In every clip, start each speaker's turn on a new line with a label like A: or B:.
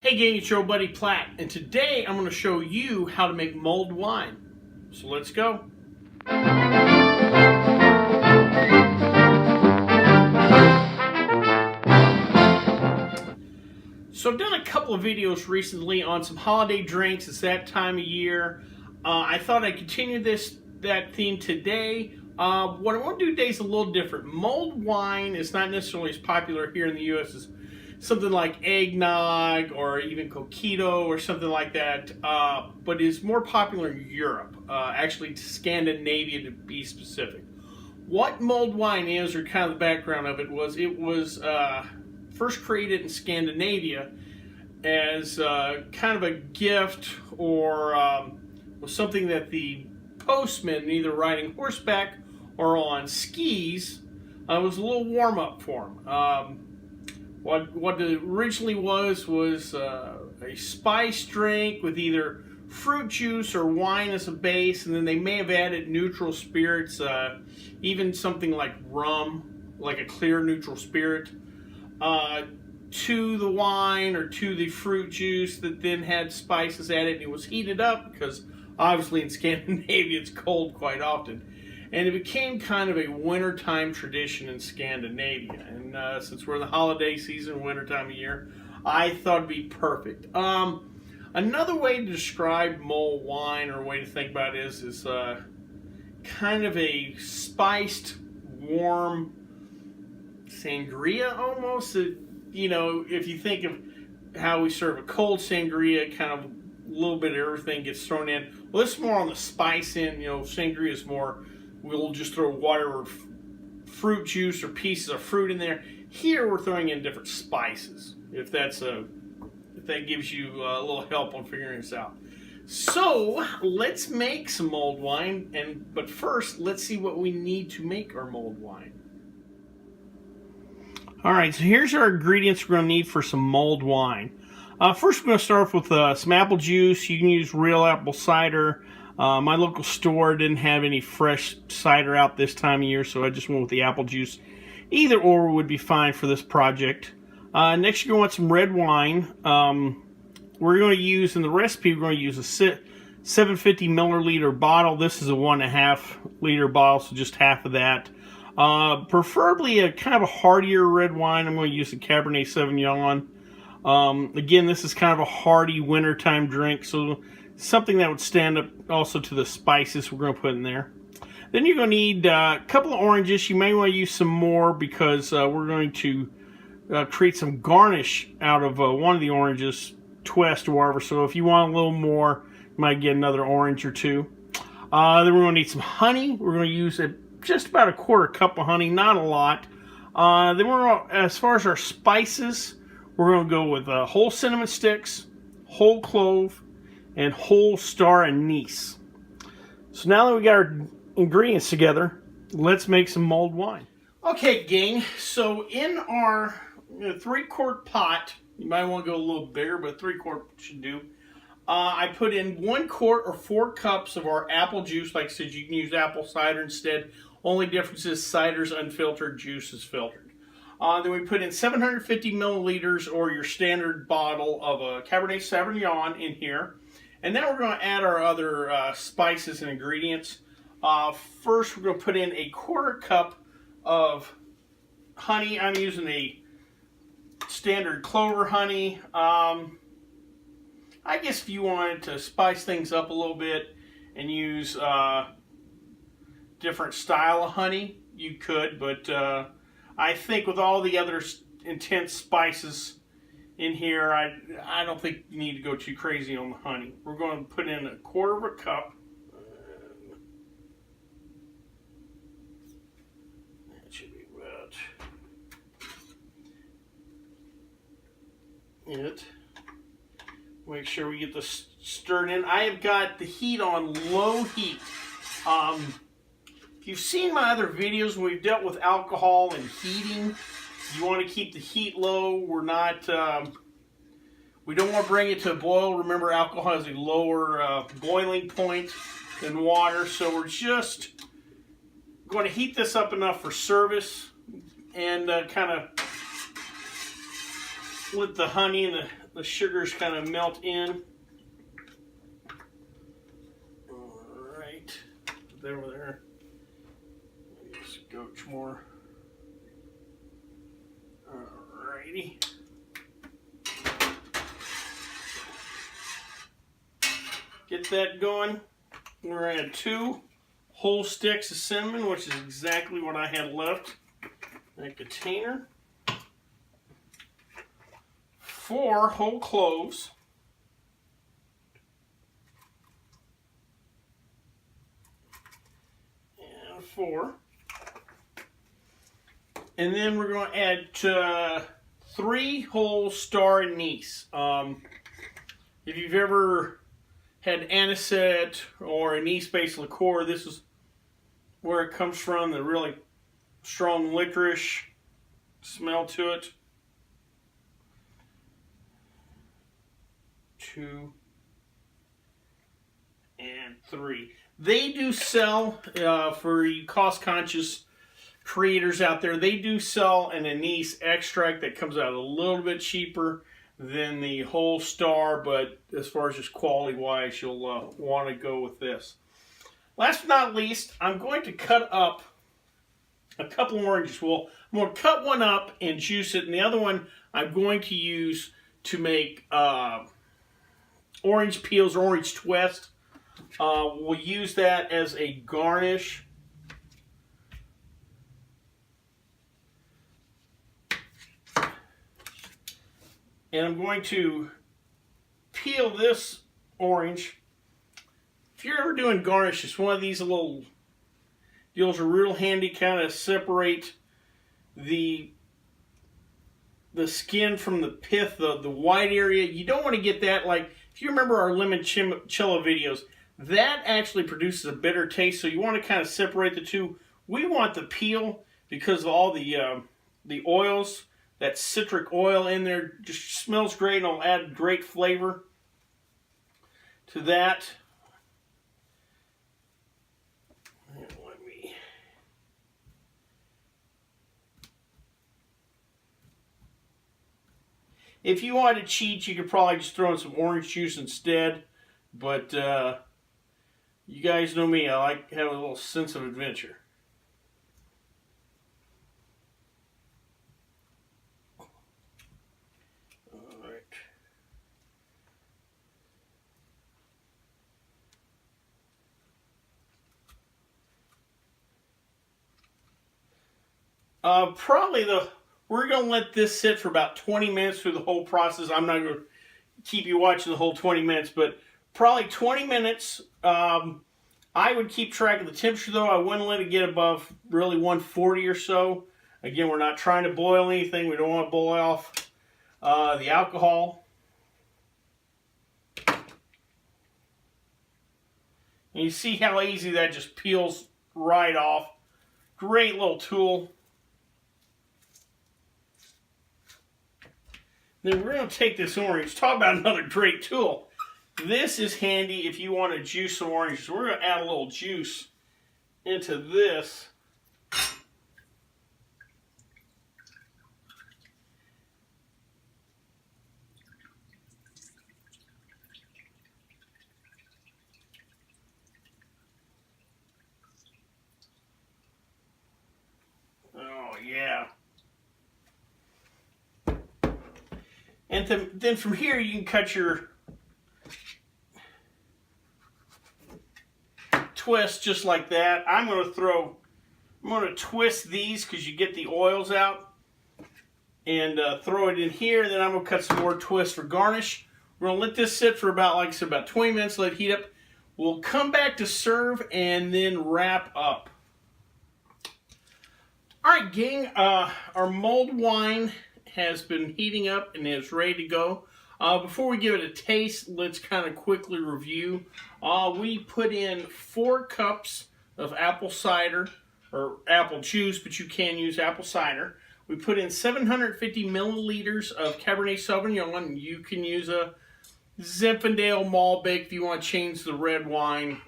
A: Hey gang, it's your old buddy Platt, and today I'm going to show you how to make mulled wine. So let's go. So I've done a couple of videos recently on some holiday drinks. It's that time of year. I thought I'd continue that theme today. What I want to do today is a little different. Mulled wine is not necessarily as popular here in the U.S. as something like eggnog or even coquito or something like that, but is more popular in Europe, actually Scandinavia to be specific. What mulled wine is, or kind of the background of it was first created in Scandinavia as kind of a gift or was something that the postman, either riding horseback or on skis, was a little warm-up for him. What it originally was a spice drink with either fruit juice or wine as a base, and then they may have added neutral spirits, even something like rum, like a clear neutral spirit, to the wine or to the fruit juice that then had spices added, and it was heated up because obviously in Scandinavia it's cold quite often. And it became kind of a wintertime tradition in Scandinavia. And since we're in the holiday season, wintertime of year, I thought it'd be perfect. Another way to describe mulled wine, or a way to think about it, is kind of a spiced, warm sangria almost. You know, if you think of how we serve a cold sangria, kind of a little bit of everything gets thrown in. Well, this is more on the spice end. You know, sangria is more, we'll just throw water or fruit juice or pieces of fruit in there. Here we're throwing in different spices, if that gives you a little help on figuring this out. So let's make some mulled wine, but first let's see what we need to make our mulled wine. Alright, so here's our ingredients we're going to need for some mulled wine. First we're going to start off with some apple juice. You can use real apple cider. My local store didn't have any fresh cider out this time of year, so I just went with the apple juice. Either or would be fine for this project. Next, you're going to want some red wine. We're going to use, in the recipe, we're going to use a 750 milliliter bottle. This is a 1.5 liter bottle, so just half of that. Preferably a kind of a heartier red wine. I'm going to use a Cabernet Sauvignon. Again, this is kind of a hearty wintertime drink, so something that would stand up also to the spices we're going to put in there. Then you're going to need a couple of oranges. You may want to use some more because we're going to create some garnish out of one of the oranges, twist or whatever. So if you want a little more, you might get another orange or two. Then we're going to need some honey. We're going to use just about a quarter cup of honey, not a lot. Then as far as our spices, we're going to go with whole cinnamon sticks, whole clove, and whole Star Anise. So now that we got our ingredients together, let's make some mulled wine. Okay, gang, so in our 3-quart pot, you might want to go a little bigger, but 3-quart should do. I put in 1 quart or 4 cups of our apple juice. Like I said, you can use apple cider instead. Only difference is cider's unfiltered, juice is filtered. Then we put in 750 milliliters, or your standard bottle, of a Cabernet Sauvignon in here. And now we're going to add our other spices and ingredients. First, we're going to put in a quarter cup of honey. I'm using a standard clover honey. I guess if you wanted to spice things up a little bit and use different style of honey, you could. But I think with all the other intense spices in here, I don't think you need to go too crazy on the honey. We're going to put in a quarter of a cup. That should be about it. Make sure we get this stirred in. I have got the heat on low heat. If you've seen my other videos when we've dealt with alcohol and heating, you want to keep the heat low. We don't want to bring it to a boil. Remember, alcohol has a lower boiling point than water, so we're just going to heat this up enough for service and kind of let the honey and the sugars kind of melt in. All right, put that over there. Maybe a scotch more. All righty. Get that going. We're going to add 2 whole sticks of cinnamon, which is exactly what I had left in that container. 4 whole cloves. And 4. And then we're going to add 3 whole Star Anise. If you've ever had anisette or anise-based liqueur, this is where it comes from, the really strong licorice smell to it. 2 and 3. They do sell, for you cost-conscious creators out there, they do sell an anise extract that comes out a little bit cheaper than the whole Star, but as far as just quality-wise, you'll want to go with this. Last but not least, I'm going to cut up a couple of oranges. Well, I'm going to cut one up and juice it, and the other one I'm going to use to make orange peels or orange twist. We'll use that as a garnish. And I'm going to peel this orange. If you're ever doing garnishes, one of these little deals are real handy, kind of separate the skin from the pith, the white area. You don't want to get that, like, if you remember our limoncello videos, that actually produces a bitter taste, so you want to kind of separate the two. We want the peel because of all the oils. That citric oil in there just smells great and it'll add great flavor to that. If you wanted to cheat, you could probably just throw in some orange juice instead. But you guys know me, I like having a little sense of adventure. We're going to let this sit for about 20 minutes through the whole process. I'm not going to keep you watching the whole 20 minutes, but probably 20 minutes. I would keep track of the temperature, though. I wouldn't let it get above really 140 or so. Again, we're not trying to boil anything. We don't want to boil off the alcohol. And you see how easy that just peels right off. Great little tool. Then we're going to take this orange. Talk about another great tool. This is handy if you want to juice some oranges. We're going to add a little juice into this. Oh, yeah. And then from here you can cut your twist just like that. I'm going to twist these because you get the oils out and throw it in here. Then I'm going to cut some more twists for garnish. We're going to let this sit for about, like I said, about 20 minutes, let it heat up. We'll come back to serve and then wrap up. All right, gang, our mulled wine has been heating up and is ready to go. Before we give it a taste, let's kind of quickly review. We put in 4 cups of apple cider, or apple juice, but you can use apple cider. We put in 750 milliliters of Cabernet Sauvignon. You can use a Zinfandel Malbec if you want to change the red wine.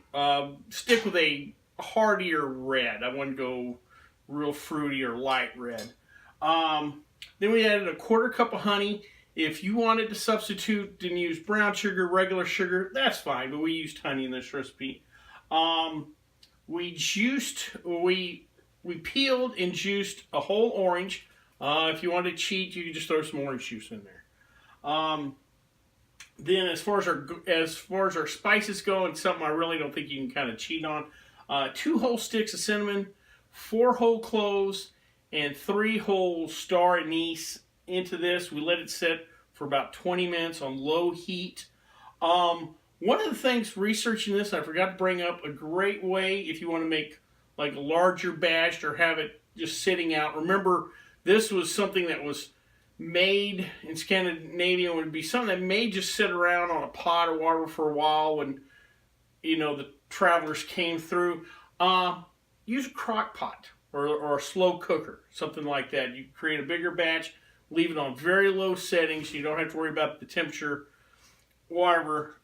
A: Stick with a heartier red. I wouldn't go real fruity or light red. Then we added a 1/4 cup of honey If you wanted to substitute and use brown sugar, regular sugar, that's fine, but we used honey in this recipe. We peeled and juiced a whole orange. If you wanted to cheat, you could just throw some orange juice in there. Then as far as our spices go, and something I really don't think you can kind of cheat on, 2 whole sticks of cinnamon, 4 whole cloves, and 3 whole Star Anise into this. We let it sit for about 20 minutes on low heat. One of the things researching this, I forgot to bring up, a great way if you want to make like a larger batch or have it just sitting out. Remember, this was something that was made in Scandinavia. It would be something that may just sit around on a pot of water for a while when, you know, the travelers came through. Use a crock pot or a slow cooker, something like that. You create a bigger batch, leave it on very low settings. You don't have to worry about the temperature, whatever.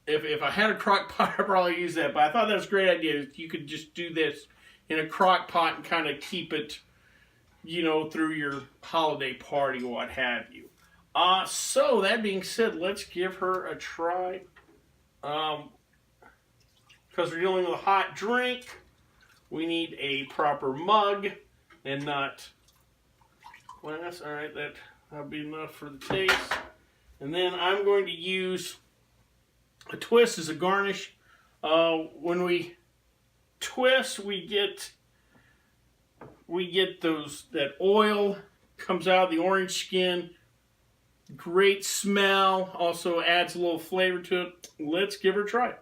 A: If I had a crock pot, I'd probably use that. But I thought that was a great idea. You could just do this in a crock pot and kind of keep it, you know, through your holiday party, what have you. So that being said, let's give her a try. Because we're dealing with a hot drink, we need a proper mug and not glass. All right, that'll be enough for the taste. And then I'm going to use a twist as a garnish. When we twist, we get that oil comes out of the orange skin. Great smell. Also adds a little flavor to it. Let's give her a try.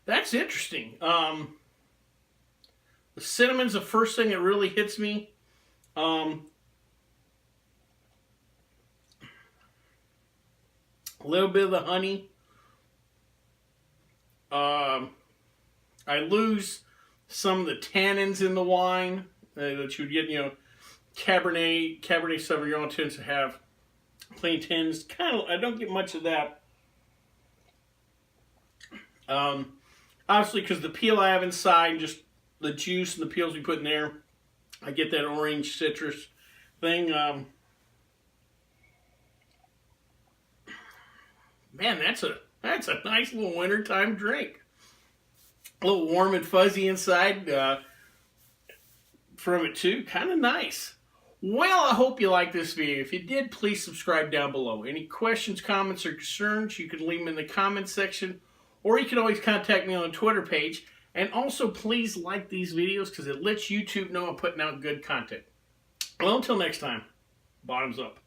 A: That's interesting. The cinnamon's the first thing that really hits me. A little bit of the honey. I lose some of the tannins in the wine that you would get, you know, Cabernet Sauvignon tends to have plain tannins. I don't get much of that. Obviously, because the peel I have inside, just the juice and the peels we put in there, I get that orange citrus thing. Man, that's a nice little wintertime drink. A little warm and fuzzy inside from it too. Kind of nice. Well, I hope you liked this video. If you did, please subscribe down below. Any questions, comments, or concerns, you can leave them in the comments section, or you can always contact me on the Twitter page. And also, please like these videos because it lets YouTube know I'm putting out good content. Well, until next time, bottoms up.